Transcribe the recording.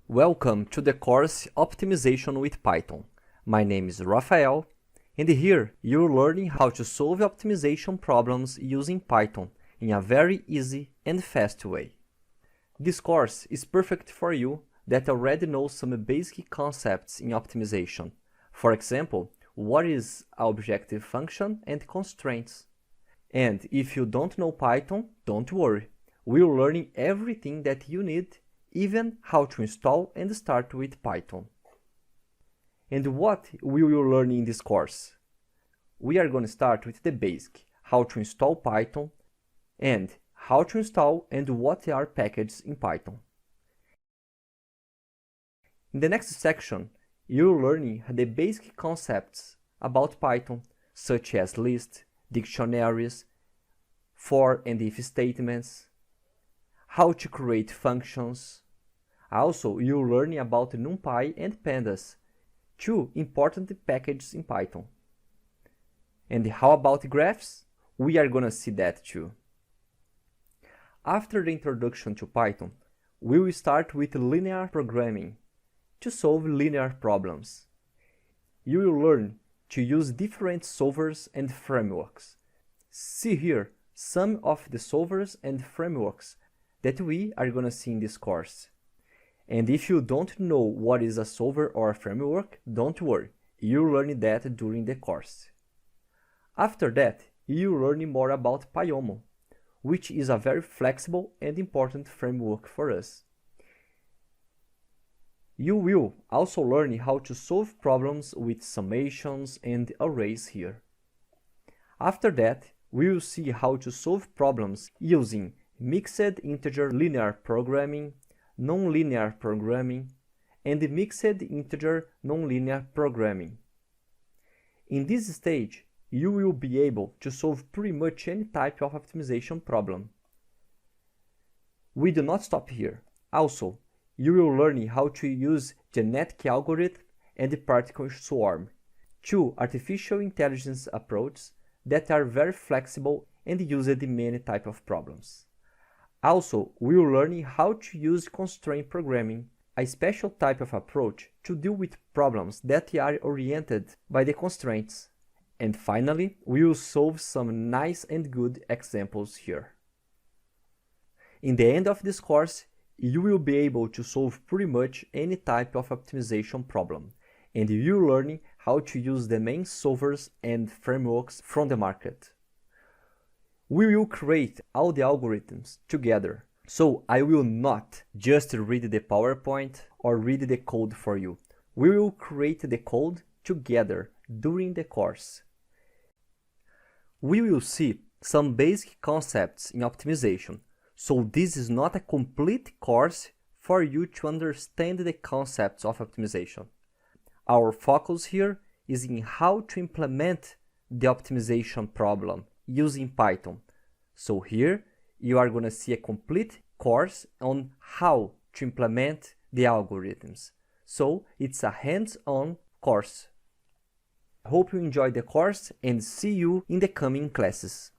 Welcome to the course Optimization with Python. My name is Rafael, and here you're learning how to solve optimization problems using Python in a very easy and fast way. This course is perfect for you that already know some basic concepts in optimization. For example, what is an objective function and constraints. And if you don't know Python, don't worry. We're learning everything that you need, even how to install and start with Python. And what will you learn in this course? We are going to start with the basic, how to install Python, and how to install and what are packages in Python. In the next section, you're learning the basic concepts about Python, such as lists, dictionaries, for and if statements, how to create functions. Also, you're learning about NumPy and Pandas, two important packages in Python. And how about graphs? We are gonna see that too. After the introduction to Python, we will start with linear programming to solve linear problems. You will learn to use different solvers and frameworks. See here some of the solvers and frameworks that we are gonna see in this course. And if you don't know what is a solver or a framework, don't worry, you'll learn that during the course. After that, you'll learn more about Pyomo, which is a very flexible and important framework for us. You will also learn how to solve problems with summations and arrays here. After that, we will see how to solve problems using mixed integer linear programming, NonLinear Programming, and mixed integer nonlinear programming. In this stage, you will be able to solve pretty much any type of optimization problem. We do not stop here. Also, you will learn how to use genetic algorithm and particle swarm, two artificial intelligence approaches that are very flexible and used in many types of problems. Also, we will learn how to use Constraint Programming, a special type of approach to deal with problems that are oriented by the constraints. And finally, we will solve some nice and good examples here. In the end of this course, you will be able to solve pretty much any type of optimization problem, and you will learn how to use the main solvers and frameworks from the market. We will create all the algorithms together, so I will not just read the PowerPoint or read the code for you. We will create the code together during the course. We will see some basic concepts in optimization, so this is not a complete course for you to understand the concepts of optimization. Our focus here is in how to implement the optimization problem using Python. So here you are going to see a complete course on how to implement the algorithms. So it's a hands-on course. Hope you enjoyed the course and see you in the coming classes.